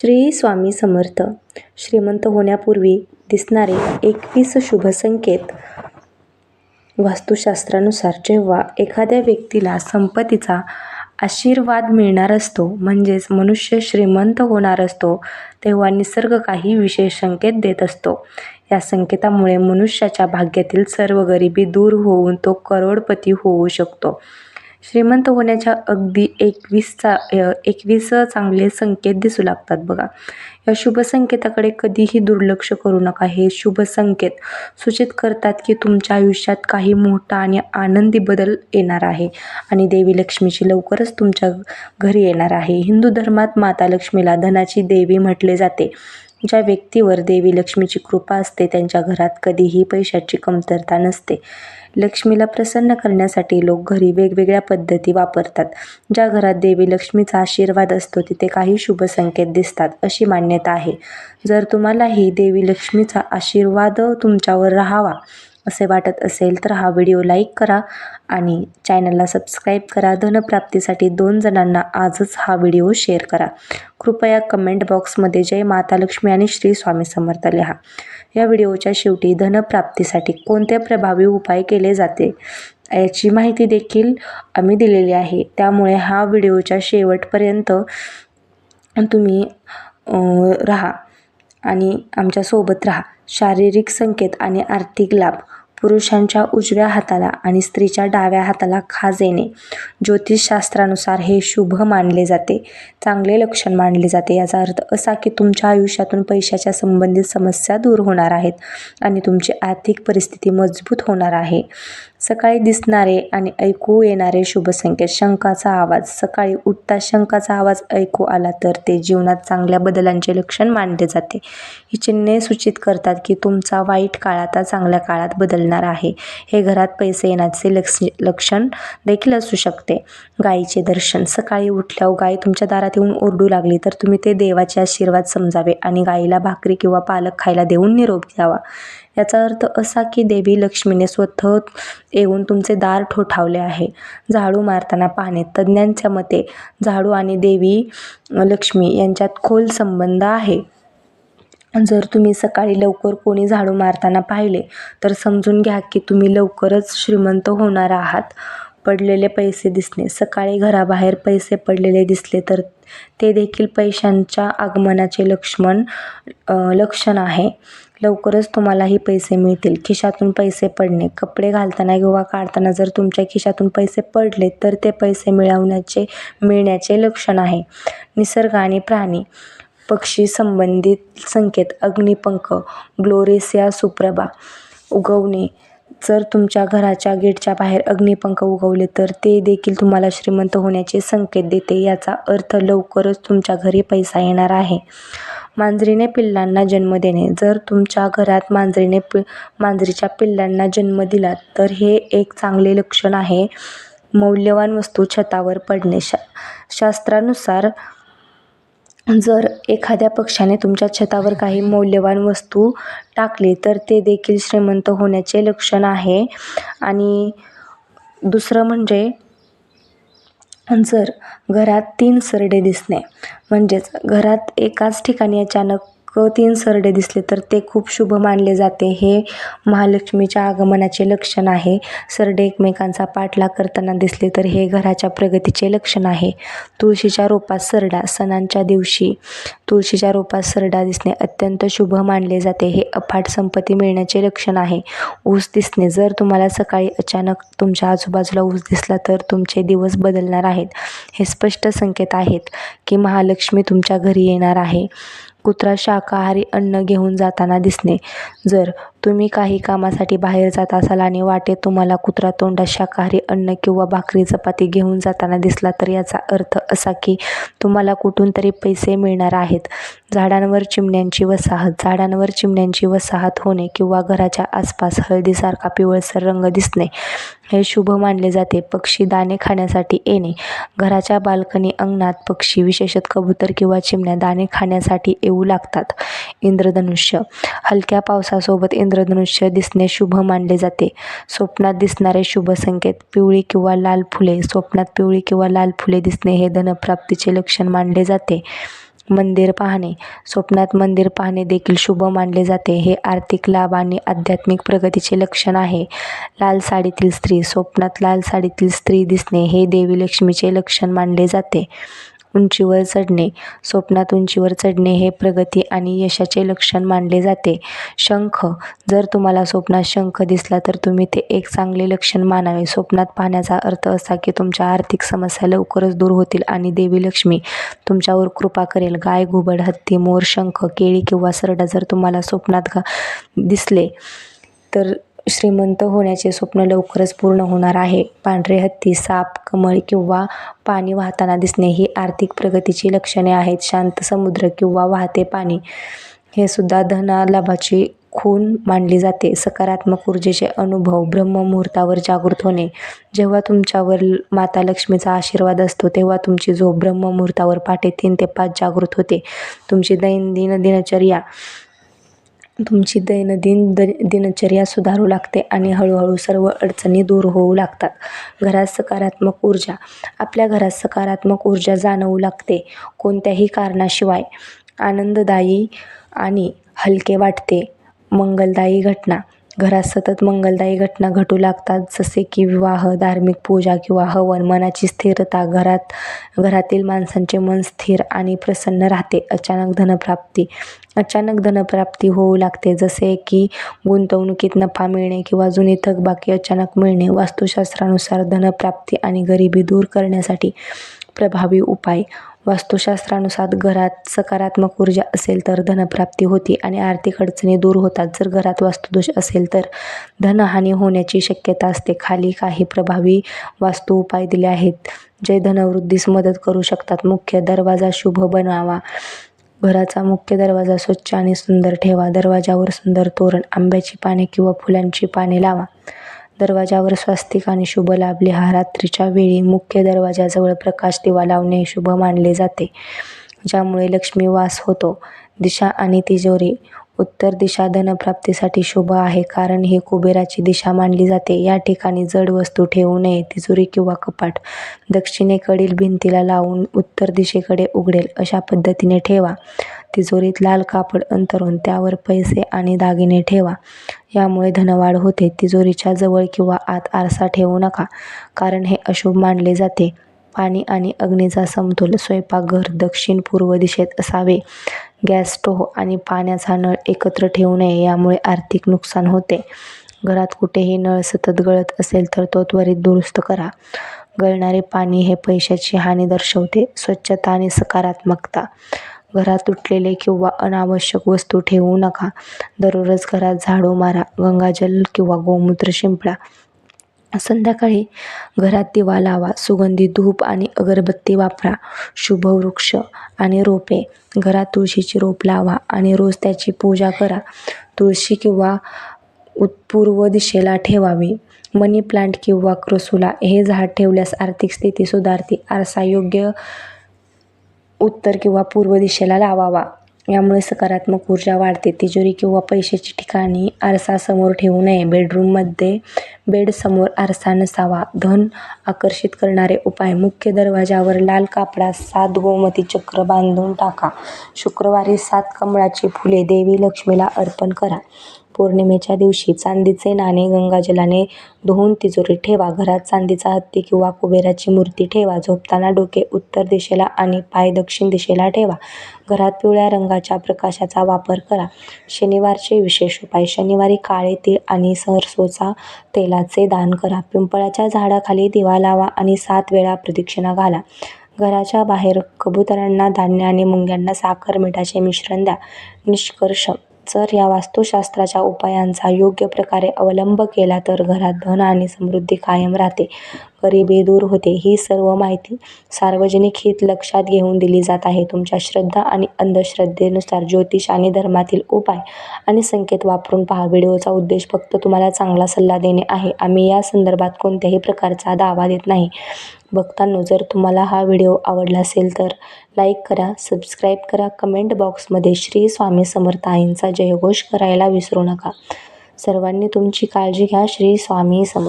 श्री स्वामी समर्थ. श्रीमंत होण्यापूर्वी दिसणारे 21 शुभ संकेत. वास्तुशास्त्रानुसार जेव्हा एखाद्या व्यक्तीला संपत्तीचा आशीर्वाद मिळणार असतो, म्हणजेच मनुष्य श्रीमंत होणार असतो, तेव्हा निसर्ग काही विशेष संकेत देत असतो. या संकेतामुळे मनुष्याच्या भाग्यातील सर्व गरिबी दूर होऊन तो करोडपती होऊ शकतो. श्रीमंत होण्याच्या अगदी 21 चांगले संकेत दिसू लागतात बघा. या शुभ संकेताकडे कधीही दुर्लक्ष करू नका. हे शुभ संकेत सूचित करतात की तुमच्या आयुष्यात काही मोठा आणि आनंदी बदल येणार आहे आणि देवी लक्ष्मीची लवकरच तुमच्या घरी येणार आहे. हिंदू धर्मात माता लक्ष्मीला धनाची देवी म्हटले जाते. ज्या व्यक्तीवर देवी लक्ष्मीची कृपा असते त्यांच्या घरात कधीही पैशाची कमतरता नसते. लक्ष्मीला प्रसन्न करण्यासाठी लोक घरी वेगवेगळ्या पद्धती वापरतात. ज्या घरात देवी लक्ष्मीचा आशीर्वाद असतो तिथे काही शुभ संकेत दिसतात अशी मान्यता आहे. जर तुम्हालाही देवी लक्ष्मीचा आशीर्वाद तुमच्यावर राहावा असे वाटत असेल तर हा व्हिडिओ लाईक करा आणि चॅनलला सबस्क्राईब करा. धनप्राप्तीसाठी 2 जणांना आजच हा व्हिडिओ शेअर करा. कृपया कमेंट बॉक्समध्ये जय माता लक्ष्मी आणि श्री स्वामी समर्थ लिहा. या व्हिडिओच्या शेवटी धनप्राप्तीसाठी कोणते प्रभावी उपाय केले जाते याची माहिती देखील आम्ही दिलेली आहे. त्यामुळे हा व्हिडिओच्या शेवटपर्यंत तुम्ही राहा आणि आमच्यासोबत राहा. शारीरिक संकेत आणि आर्थिक लाभ. पुरुषांच्या उजव्या हाताला आणि स्त्रीच्या डाव्या हाताला खाज येणे ज्योतिषशास्त्रानुसार हे शुभ मानले जाते, चांगले लक्षण मानले जाते. याचा अर्थ असा की तुमच्या आयुष्यातून पैशाच्या संबंधित समस्या दूर होणार आहेत आणि तुमची आर्थिक परिस्थिती मजबूत होणार आहे. सकाळी दिसणारे आणि ऐकू येणारे शुभ संकेत. शंखाचा आवाज. सकाळी उठता शंखाचा आवाज ऐकू आला तर ते जीवनात चांगल्या बदलांचे लक्षण मानले जाते. ही चिन्हे सूचित करतात की तुमचा वाईट काळ आता चांगल्या काळात बदलणार आहे. हे घरात पैसे येण्याचे लक्षण देखील असू शकते. गायीचे दर्शन. सकाळी उठल्यावर गाय तुमच्या दारात येऊन ओरडू लागली तर तुम्ही ते देवाचे आशीर्वाद समजावे आणि गायीला भाकरी किंवा पालक खायला देऊन निरोप द्यावा. याचा अर्थ असा की देवी लक्ष्मीने स्वतः येऊन तुमचे दार ठोठावले आहे. झाडू मारताना पाहणे. तज्ज्ञांच्या मते झाडू आणि देवी लक्ष्मी यांच्यात खोल संबंध आहे. जर तुम्ही सकाळी लवकर कोणी झाडू मारताना पाहिले तर समजून घ्या की तुम्ही लवकरच श्रीमंत होणार आहात. पडलेले पैसे दिसणे. सकाळी घराबाहेर पैसे पडलेले दिसले तर ते देखील पैशांच्या आगमनाचे लक्षण आहे. लवकरच तुम्हालाही पैसे मिळतील. खिशातून पैसे पडणे. कपडे घालताना किंवा काढताना जर तुमच्या खिशातून पैसे पडले तर ते पैसे मिळण्याचे लक्षण आहे. निसर्ग आणि प्राणी. पक्षी संबंधित संकेत. अग्निपंख, ग्लोरेसिया सुप्रभा उगवणे. जर तुमच्या घराच्या गेटच्या बाहेर अग्निपंख उगवले तर ते देखील तुम्हाला श्रीमंत होण्याचे संकेत देते. याचा अर्थ लवकरच तुमच्या घरी पैसा येणार आहे. मांजरीने पिल्लांना जन्म देणे. जर तुमच्या घरात मांजरीच्या पिल्लांना जन्म दिला तर हे एक चांगले लक्षण आहे. मौल्यवान वस्तू छतावर पडणे. शास्त्रानुसार जर एखाद्या पक्ष्याने तुमच्या छतावर काही मौल्यवान वस्तू टाकली तर ते देखील श्रीमंत होण्याचे लक्षण आहे. आणि दुसरं म्हणजे जर घरात 3 सरडे दिसणे, म्हणजेच घरात एकाच ठिकाणी अचानक 3 सरडे दिसले तर ते खूप शुभ मानले जाते. हे महालक्ष्मीच्या आगमनाचे लक्षण आहे. सरडे एकमेकांचा पाठलाग करताना दिसले तर हे घराच्या प्रगतीचे लक्षण आहे. तुळशीच्या रोपात सरडा. सणांच्या दिवशी तुळशीच्या रोपात सरडा दिसणे अत्यंत शुभ मानले जाते. हे अफाट संपत्ती मिळण्याचे लक्षण आहे. ऊस दिसणे. जर तुम्हाला सकाळी अचानक तुमच्या आजूबाजूला ऊस दिसला तर तुमचे दिवस बदलणार आहेत. हे स्पष्ट संकेत आहेत की महालक्ष्मी तुमच्या घरी येणार आहे. कुत्रा शाकाहारी अन्न घेऊन जाताना दिसणे. जर तुम्ही काही कामासाठी बाहेर जात असाल आणि वाटेत तुम्हाला कुत्रा तोंडात शाकाहारी अन्न किंवा भाकरी चपाती घेऊन जाताना दिसला तर याचा अर्थ असा की तुम्हाला कुठून तरी पैसे मिळणार आहेत. झाडांवर चिमण्यांची वसाहत. झाडांवर चिमण्यांची वसाहत होणे किंवा घराच्या आसपास हळदीसारखा पिवळसर रंग दिसणे हे शुभ मानले जाते. पक्षी दाणे खाण्यासाठी येणे. घराच्या बाल्कनी अंगणात पक्षी विशेषतः कबूतर किंवा चिमण्या दाणे खाण्यासाठी येऊ लागतात. इंद्रधनुष्य. हलक्या पावसासोबत इंद्रधनुष्य दिसणे शुभ मानले जाते. स्वप्नात दिसणारे शुभ संकेत. पिवळी किंवा लाल फुले. स्वप्नात पिवळी किंवा लाल फुले दिसणे हे धनप्राप्तीचे लक्षण मानले जाते. मंदिर पाहणे. स्वप्नात मंदिर पाहणे देखील शुभ मानले जाते. हे आर्थिक लाभ आणि आध्यात्मिक प्रगतीचे लक्षण आहे. लाल साडीतील स्त्री. स्वप्नात लाल साडीतील स्त्री दिसणे हे देवी लक्ष्मीचे लक्षण मानले जाते. उंचीवर चढणे. स्वप्नात उंचीवर चढणे हे प्रगती आणि यशाचे लक्षण मानले जाते. शंख. जर तुम्हाला स्वप्नात शंख दिसला तर तुम्ही ते एक चांगले लक्षण मानावे. स्वप्नात पाहण्याचा अर्थ असा की तुमच्या आर्थिक समस्या लवकरच दूर होतील आणि देवी लक्ष्मी तुमच्यावर कृपा करेल. गाय, घुबड, हत्ती, मोर, शंख, केळी किंवा सरडा जर तुम्हाला स्वप्नात दिसले तर श्रीमंत होण्याचे स्वप्न लवकरच पूर्ण होणार आहे. पांढरे हत्ती, साप, कमळ किंवा पाणी वाहताना दिसणे ही आर्थिक प्रगतीची लक्षणे आहेत. शांत समुद्र किंवा वाहते पाणी हे सुद्धा धनलाभाची खूण मानली जाते. सकारात्मक ऊर्जेचे अनुभव. ब्रह्ममुहूर्तावर जागृत होणे. जेव्हा तुमच्यावर माता लक्ष्मीचा आशीर्वाद असतो तेव्हा तुमची झोप ब्रह्ममुहूर्तावर पहाटे 3 ते 5 जागृत होते. तुमची दिनचर्या सुधारू लागते आणि हळूहळू सर्व अडचणी दूर होऊ लागतात. घरात सकारात्मक ऊर्जा. आपल्या घरात सकारात्मक ऊर्जा जाणवू लागते. कोणत्याही कारणाशिवाय आनंददायी आणि हलके वाटते. मंगलदायी घटना. घरात सतत मंगलदायी घटना घटू लागतात, जसे की विवाह, धार्मिक पूजा किंवा हवन. मनाची स्थिरता. घरातील माणसांचे मन स्थिर आणि प्रसन्न राहते. अचानक धनप्राप्ती. अचानक धनप्राप्ती होऊ लागते, जसे की गुंतवणुकीत नफा मिळणे किंवा जुनी थकबाकी अचानक मिळणे. वास्तुशास्त्रानुसार धनप्राप्ती आणि गरिबी दूर करण्यासाठी प्रभावी उपाय. वास्तुशास्त्रानुसार घरात सकारात्मक ऊर्जा असेल तर धनप्राप्ती होती आणि आर्थिक अडचणी दूर होतात. जर घरात वास्तुदोष असेल तर धनहानी होण्याची शक्यता असते. खाली काही प्रभावी वास्तू उपाय दिले आहेत जे धनवृद्धीस मदत करू शकतात. मुख्य दरवाजा शुभ बनवावा. घराचा मुख्य दरवाजा स्वच्छ आणि सुंदर ठेवा. दरवाजावर सुंदर तोरण, आंब्याची पाने किंवा फुलांची पाने लावा. दरवाजावर स्वास्तिक आणि शुभ लाभ लिहा. रात्रीच्या वेळी मुख्य दरवाजाजवळ प्रकाश दिवा लावणे शुभ मानले जाते, ज्यामुळे लक्ष्मी वास होतो. दिशा आणि तिजोरी. उत्तर दिशा धनप्राप्तीसाठी शुभ आहे कारण ही कुबेराची दिशा मानली जाते. या ठिकाणी जड वस्तू ठेवू नये. तिजोरी किंवा कपाट दक्षिणेकडील भिंतीला लावून उत्तर दिशेकडे उघडेल अशा पद्धतीने ठेवा. तिजोरीत लाल कापड अंथरून त्यावर पैसे आणि दागिने ठेवा, यामुळे धनवाढ होते. तिजोरीच्या जवळ किंवा आत आरसा ठेवू नका कारण हे अशुभ मानले जाते. पाणी आणि अग्नीचा समतोल. स्वयंपाकघर दक्षिण पूर्व दिशेत असावे. गॅस स्टोव्ह आणि पाण्याचा नळ एकत्र ठेवू नये, यामुळे आर्थिक नुकसान होते. घरात कुठेही नळ सतत गळत असेल तर तो त्वरित दुरुस्त करा. गळणारे पाणी हे पैशाची हानी दर्शवते. स्वच्छता आणि सकारात्मकता. घरात तुटलेले किंवा अनावश्यक वस्तू ठेवू नका. दररोज घरात झाडू मारा. गंगाजल किंवा गोमूत्र शिंपडा. संध्याकाळी घरात दिवा लावा. सुगंधी धूप आणि अगरबत्ती वापरा. शुभ वृक्ष आणि रोपे. घरात तुळशीची रोप लावा आणि रोज त्याची पूजा करा. तुळशी किंवा पूर्व दिशेला ठेवावी. मनी प्लांट किंवा क्रसूला हे झाड ठेवल्यास आर्थिक स्थिती सुधारते. आरसा योग्य उत्तर किंवा पूर्व दिशेला लावावा, यामुळे सकारात्मक ऊर्जा वाढते. तिजोरी किंवा पैशाची ठिकाणी आरसा समोर ठेवू नये. बेडरूममध्ये बेड समोर आरसा नसावा. धन आकर्षित करणारे उपाय. मुख्य दरवाजावर लाल कापडात 7 गोमती चक्र बांधून टाका. शुक्रवारी 7 कमळाची फुले देवी लक्ष्मीला अर्पण करा. पौर्णिमेच्या दिवशी चांदीचे नाणे गंगाजलाने धुवून तिजोरीत ठेवा. घरात चांदीचा हत्ती किंवा कुबेराची मूर्ती ठेवा. झोपताना डोके उत्तर दिशेला आणि पाय दक्षिण दिशेला ठेवा. घरात पिवळ्या रंगाच्या प्रकाशाचा वापर करा. शनिवारचे विशेष उपाय. शनिवारी काळे तीळ आणि सरसोचा तेलाचे दान करा. पिंपळाच्या झाडाखाली दिवा लावा आणि 7 वेळा प्रदक्षिणा घाला. घराच्या बाहेर कबुतरांना धान्य आणि मुंग्यांना साखर मिठाचे मिश्रण द्या. निष्कर्ष. जर या वास्तुशास्त्राच्या उपायांचा योग्य प्रकारे अवलंब केला तर घरात धन आणि समृद्धी कायम राहते, गरिबी दूर होते. ही सर्व माहिती सार्वजनिक हित लक्षात घेऊन दिली जात आहे. तुमच्या श्रद्धा आणि अंधश्रद्धेनुसार ज्योतिष आणि धर्मातील उपाय आणि संकेत वापरून पहा. व्हिडिओचा उद्देश फक्त तुम्हाला चांगला सल्ला देणे आहे. आम्ही या संदर्भात कोणत्याही प्रकारचा दावा देत नाही. भक्तांनो, जर तुम्हाला हा व्हिडिओ आवडला असेल तर लाईक करा, सबस्क्राईब करा. कमेंट बॉक्समध्ये श्री स्वामी समर्थ आईंचा जयघोष करायला विसरू नका. सर्वांनी तुमची काळजी घ्या. श्री स्वामी समर्थ.